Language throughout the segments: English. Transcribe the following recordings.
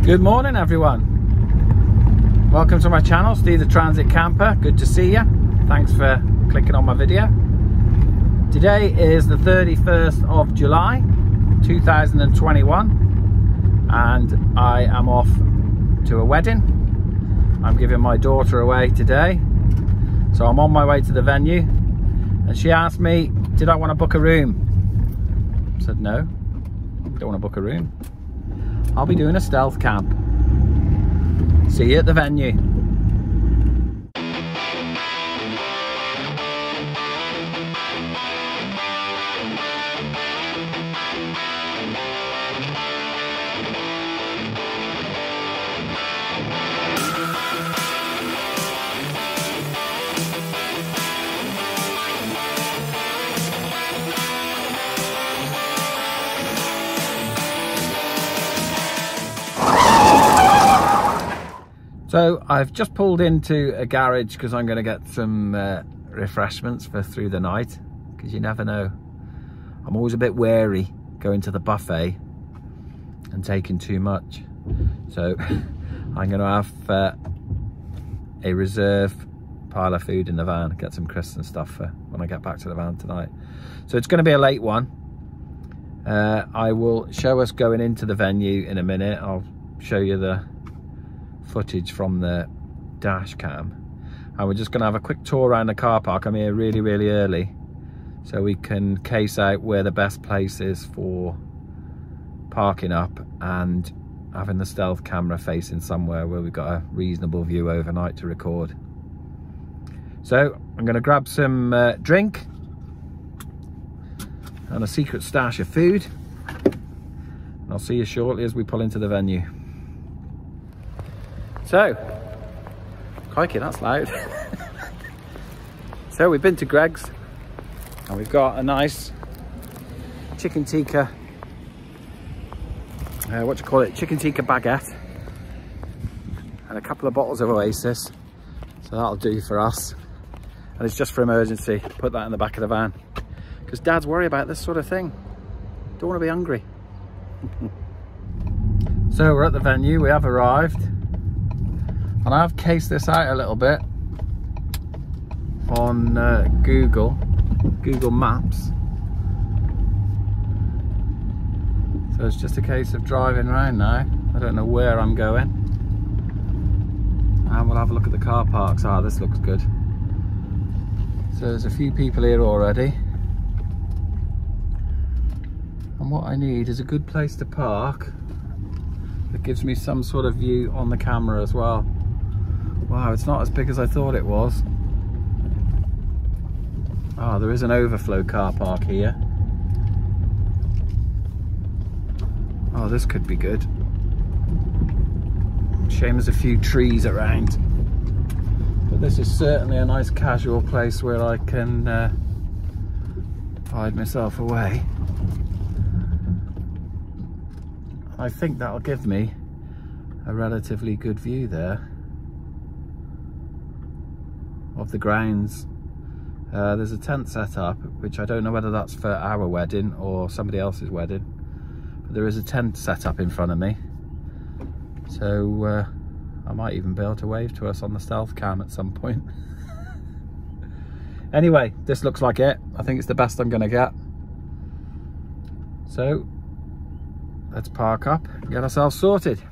Good morning everyone, welcome to my channel, Steve the Transit Camper. Good to see you. Thanks for clicking on my video. Today is the 31st of July 2021 and I am off to a wedding. I'm giving my daughter away today, so I'm on my way to the venue and she asked me did I want to book a room. I said no, don't want to book a room. I'll be doing a stealth camp. See you at the venue. So I've just pulled into a garage because I'm going to get some refreshments for through the night, because you never know. I'm always a bit wary going to the buffet and taking too much. So I'm going to have a reserve pile of food in the van, get some crisps and stuff for when I get back to the van tonight. So it's going to be a late one. I will show us going into the venue in a minute. I'll show you the footage from the dash cam, and we're just going to have a quick tour around the car park. I'm here really early so we can case out where the best place is for parking up and having the stealth camera facing somewhere where we've got a reasonable view overnight to record. So I'm going to grab some drink and a secret stash of food, and I'll see you shortly as we pull into the venue. So, crikey, that's loud. So we've been to Greggs and we've got a nice chicken tikka, chicken tikka baguette and a couple of bottles of Oasis. So that'll do for us. And it's just for emergency. Put that in the back of the van, because dads worry about this sort of thing. Don't want to be hungry. So we're at the venue, we have arrived. And I've cased this out a little bit on Google Maps. So it's just a case of driving around now. I don't know where I'm going. And we'll have a look at the car parks. Ah, this looks good. So there's a few people here already. And what I need is a good place to park that gives me some sort of view on the camera as well. Wow, it's not as big as I thought it was. Ah, there is an overflow car park here. Oh, this could be good. Shame there's a few trees around. But this is certainly a nice casual place where I can hide myself away. I think that'll give me a relatively good view there of the grounds. There's a tent set up, which I don't know whether that's for our wedding or somebody else's wedding, but there is a tent set up in front of me, so I might even be able to wave to us on the stealth cam at some point. Anyway, this looks like it. I think it's the best I'm gonna get, so let's park up and get ourselves sorted.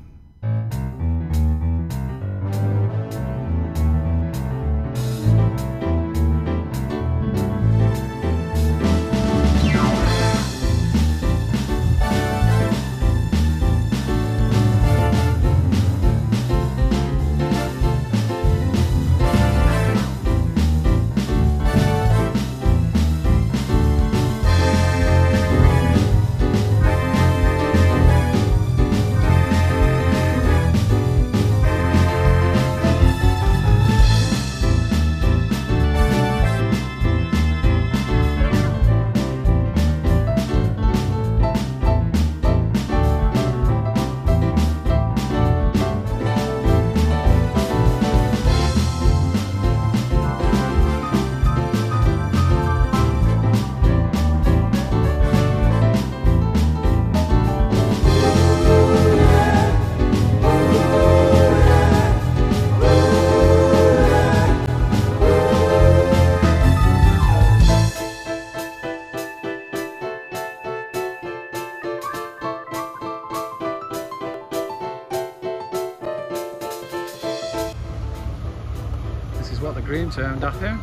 is what the groom turned up in.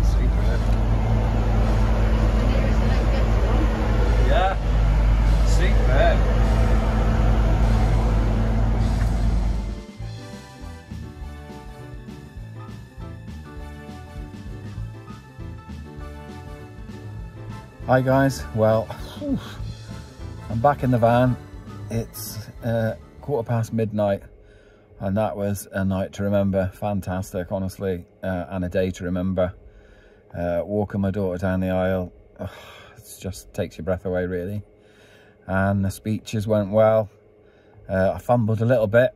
Superb. Yeah, superb. Hi guys, well, I'm back in the van. It's midnight, and that was a night to remember. Fantastic, honestly, and a day to remember. Walking my daughter down the aisle, it just takes your breath away, really. And the speeches went well. I fumbled a little bit.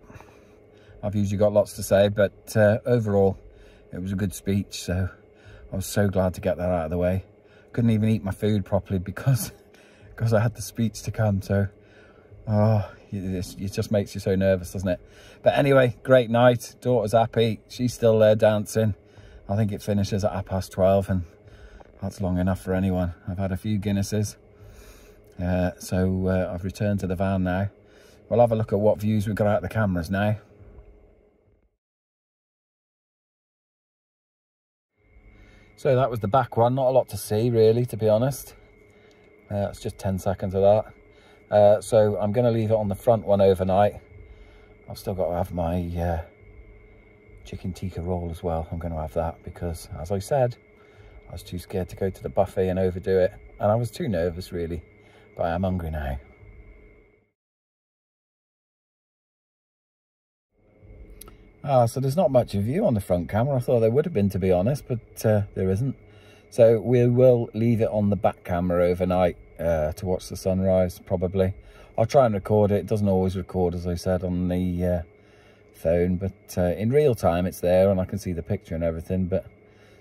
I've usually got lots to say, but overall, it was a good speech. So I was so glad to get that out of the way. Couldn't even eat my food properly because I had the speech to come. So it just makes you so nervous, doesn't it? But anyway, great night. Daughter's happy. She's still there dancing. I think it finishes at 12:30, and that's long enough for anyone. I've had a few Guinnesses, so I've returned to the van now. We'll have a look at what views we've got out of the cameras now. So that was the back one. Not a lot to see, really, to be honest. It's just 10 seconds of that. So I'm going to leave it on the front one overnight. I've still got to have my chicken tikka roll as well. I'm going to have that because, as I said, I was too scared to go to the buffet and overdo it. And I was too nervous, really. But I am hungry now. So there's not much of you on the front camera. I thought there would have been, to be honest, but there isn't. So we will leave it on the back camera overnight to watch the sunrise, probably. I'll try and record it. It doesn't always record, as I said, on the phone, but in real time it's there and I can see the picture and everything. But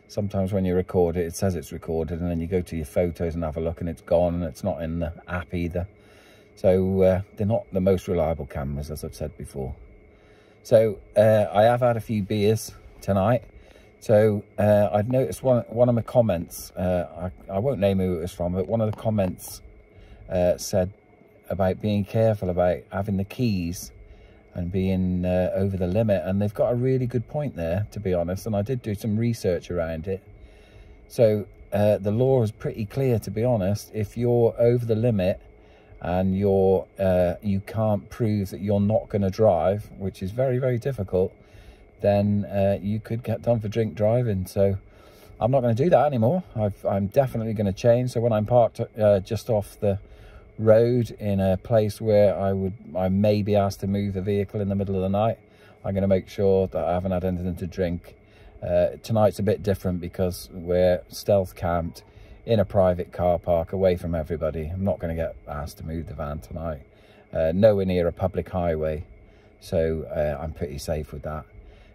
sometimes when you record it, it says it's recorded, and then you go to your photos and have a look and it's gone, and it's not in the app either. So they're not the most reliable cameras, as I've said before. So I have had a few beers tonight. So I've noticed one of my comments, I won't name who it was from, but one of the comments said about being careful about having the keys and being over the limit. And they've got a really good point there, to be honest. And I did do some research around it. So the law is pretty clear, to be honest. If you're over the limit and you can't prove that you're not going to drive, which is very, very difficult, then you could get done for drink driving. So I'm not going to do that anymore. I'm definitely going to change. So when I'm parked just off the road in a place where I may be asked to move the vehicle in the middle of the night, I'm going to make sure that I haven't had anything to drink. Tonight's a bit different because we're stealth camped in a private car park away from everybody. I'm not going to get asked to move the van tonight. Nowhere near a public highway, so I'm pretty safe with that.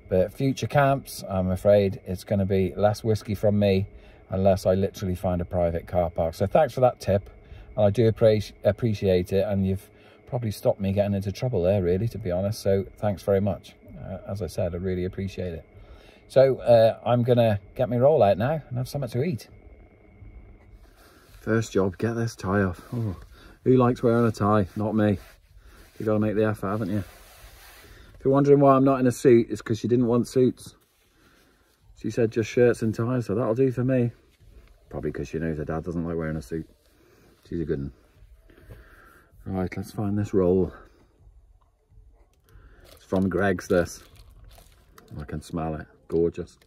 But future camps, I'm afraid it's going to be less whiskey from me unless I literally find a private car park. So thanks for that tip, and I do appreciate it, and you've probably stopped me getting into trouble there, really, to be honest. So thanks very much. As I said, I really appreciate it. So I'm going to get my roll out now and have something to eat. First job, get this tie off. Oh, who likes wearing a tie? Not me. You've got to make the effort, haven't you? If you're wondering why I'm not in a suit, it's because she didn't want suits. She said just shirts and ties, so that'll do for me. Probably because she knows her dad doesn't like wearing a suit. She's a good one. Right, let's find this roll. It's from Greggs, this. I can smell it. Gorgeous.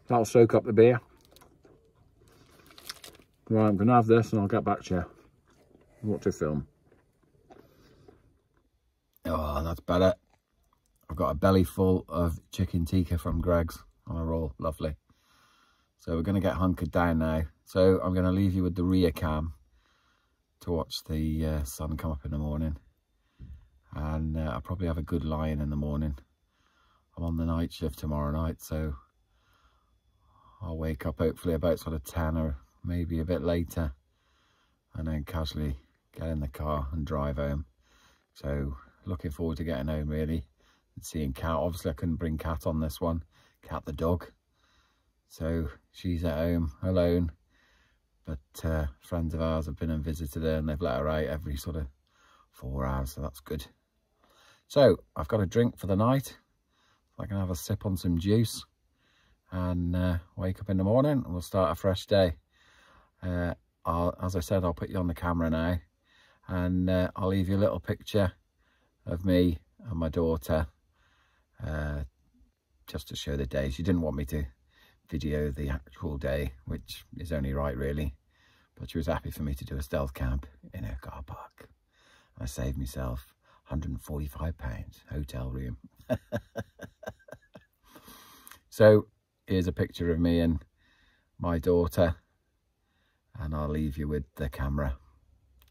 That'll soak up the beer. Right, I'm going to have this and I'll get back to you. Watch a film. Oh, that's better. I've got a belly full of chicken tikka from Greggs on a roll. Lovely. So we're going to get hunkered down now. So I'm going to leave you with the rear cam to watch the sun come up in the morning. And I'll probably have a good lie-in in the morning. I'm on the night shift tomorrow night, so I'll wake up hopefully about sort of 10 or maybe a bit later, and then casually get in the car and drive home. So looking forward to getting home, really, and seeing Cat. Obviously I couldn't bring Cat on this one, Cat the dog. So she's at home alone, but friends of ours have been and visited her, and they've let her out every sort of 4 hours, so that's good. So I've got a drink for the night. I can have a sip on some juice and wake up in the morning and we'll start a fresh day. As I said, I'll put you on the camera now, and I'll leave you a little picture of me and my daughter, just to show the day. She didn't want me to video the actual day, which is only right really, but she was happy for me to do a stealth camp in her car park. I saved myself £145 hotel room. So here's a picture of me and my daughter, and I'll leave you with the camera.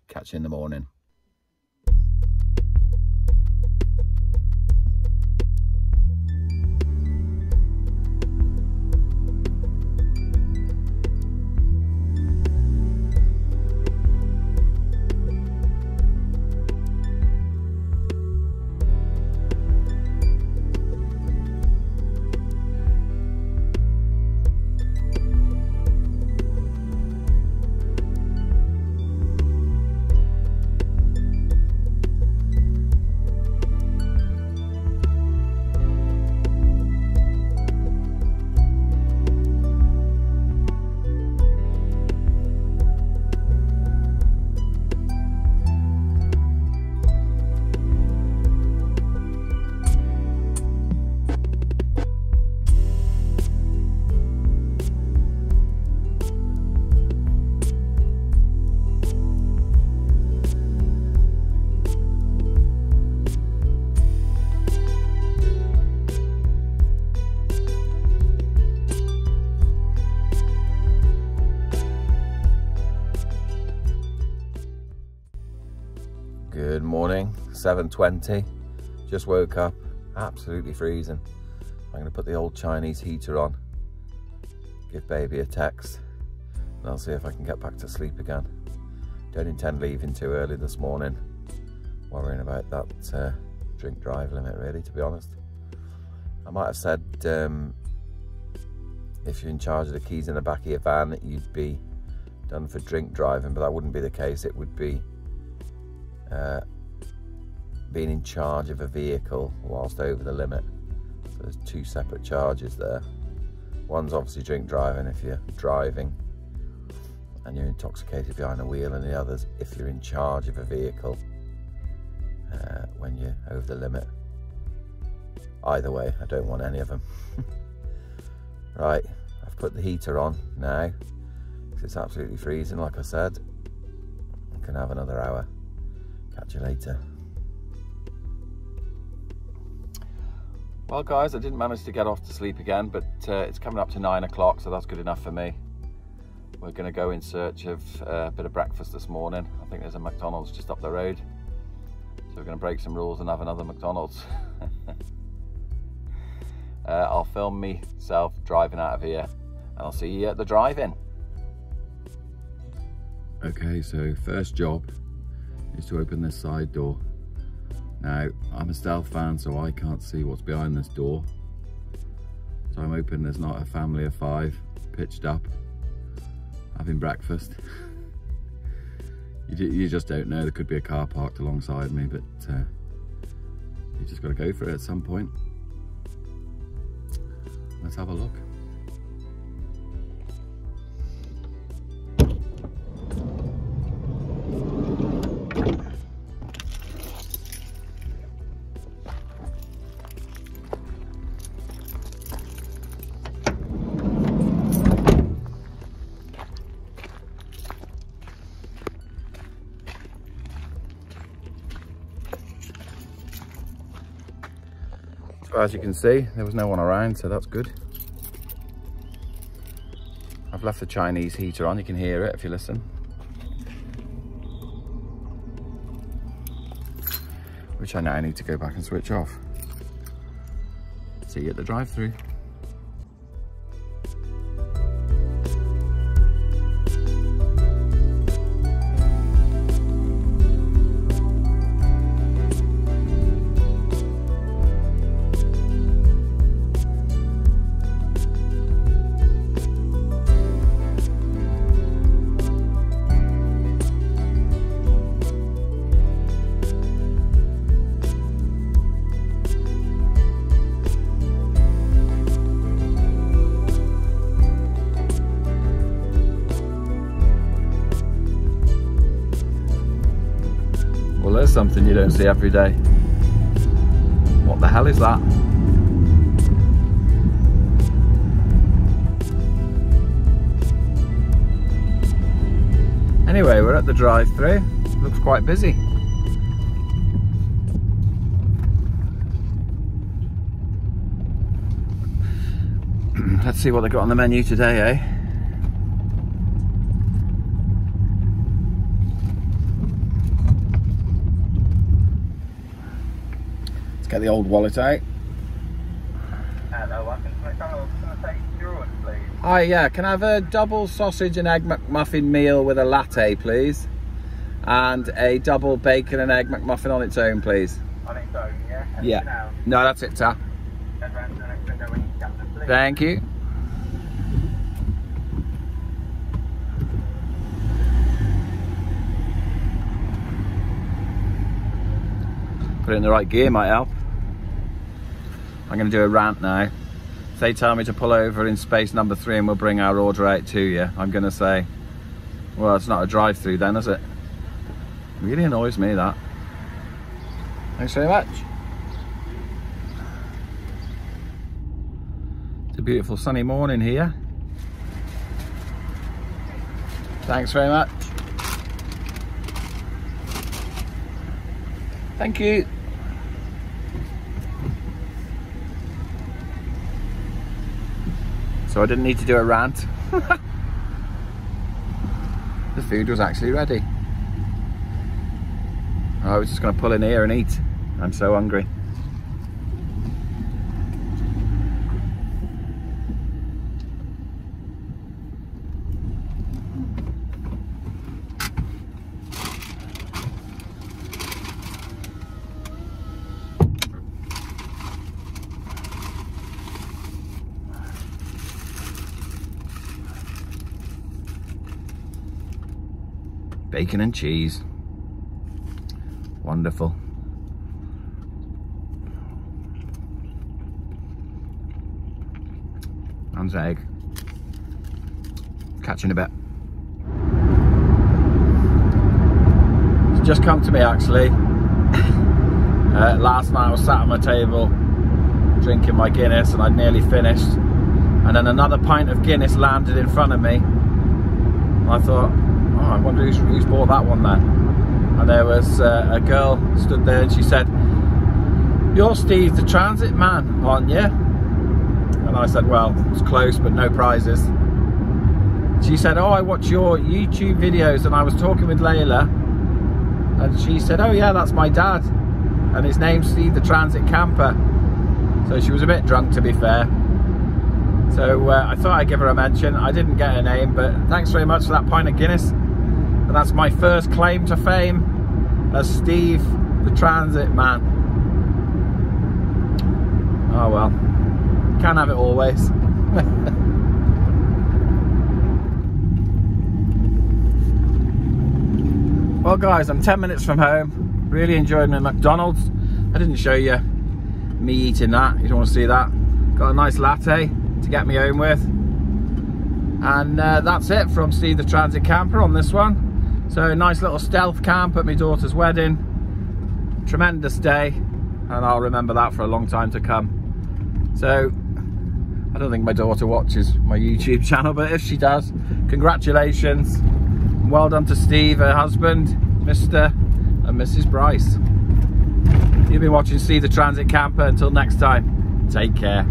Catch you in the morning. Good morning, 7:20. Just woke up, absolutely freezing. I'm going to put the old Chinese heater on, give baby a text, and I'll see if I can get back to sleep again. Don't intend leaving too early this morning, worrying about that drink drive limit really, to be honest. I might have said if you're in charge of the keys in the back of your van that you'd be done for drink driving, but that wouldn't be the case. It would be being in charge of a vehicle whilst over the limit. So there's two separate charges there. One's obviously drink driving if you're driving and you're intoxicated behind the wheel, and the other's if you're in charge of a vehicle when you're over the limit. Either way, I don't want any of them. Right, I've put the heater on now because it's absolutely freezing, like I said. I can have another hour. Catch you later. Well guys, I didn't manage to get off to sleep again, but it's coming up to 9 o'clock, so that's good enough for me. We're going to go in search of a bit of breakfast this morning. I think there's a McDonald's just up the road, so we're going to break some rules and have another McDonald's. I'll film myself driving out of here, and I'll see you at the drive-in. Okay, so first job is to open this side door. Now, I'm a stealth fan, so I can't see what's behind this door. So I'm hoping there's not a family of 5 pitched up having breakfast. You just don't know. There could be a car parked alongside me, but you just got to go for it at some point. Let's have a look. As you can see, there was no one around, so that's good. I've left the Chinese heater on, you can hear it if you listen. Which I now need to go back and switch off. See you at the drive-thru. something you don't see every day. What the hell is that? Anyway, we're at the drive-through. Looks quite busy. Let's see what they got on the menu today, eh? Let's get the old wallet out. Hello, I'm going to take your order, please. Hi, yeah, can I have a double sausage and egg McMuffin meal with a latte, please? And a double bacon and egg McMuffin on its own, please. On its own, yeah? Yeah. No, that's it, sir. Thank you. Put it in the right gear might help. I'm going to do a rant now. If they tell me to pull over in space number 3 and we'll bring our order out to you, I'm going to say, well, it's not a drive-through then, is it? Really annoys me, that. Thanks very much. It's a beautiful sunny morning here. Thanks very much. Thank you. So I didn't need to do a rant. The food was actually ready. I was just going to pull in here and eat. I'm so hungry. Bacon and cheese. Wonderful. And egg. Catch you in a bit. It's just come to me actually. Last night I was sat on my table drinking my Guinness and I'd nearly finished. And then another pint of Guinness landed in front of me. And I thought, oh, I wonder who's bought that one then. And there was a girl stood there and she said, "You're Steve the Transit Man, aren't you?" And I said, well, it's close but no prizes. She said, "Oh, I watch your YouTube videos." And I was talking with Layla and she said, "Oh yeah, that's my dad. And his name's Steve the Transit Camper." So she was a bit drunk, to be fair. So I thought I'd give her a mention. I didn't get her name, but thanks very much for that pint of Guinness. And that's my first claim to fame as Steve the Transit Man. Oh well, can't have it always. Well guys, I'm 10 minutes from home. Really enjoyed my McDonald's. I didn't show you me eating that. You don't want to see that. Got a nice latte to get me home with. And that's it from Steve the Transit Camper on this one. So nice little stealth camp at my daughter's wedding. Tremendous day, and I'll remember that for a long time to come. So I don't think my daughter watches my YouTube channel, but if she does, congratulations. Well done to Steve, her husband, Mr. and Mrs. Bryce. You've been watching Steve the Transit Camper. Until next time, take care.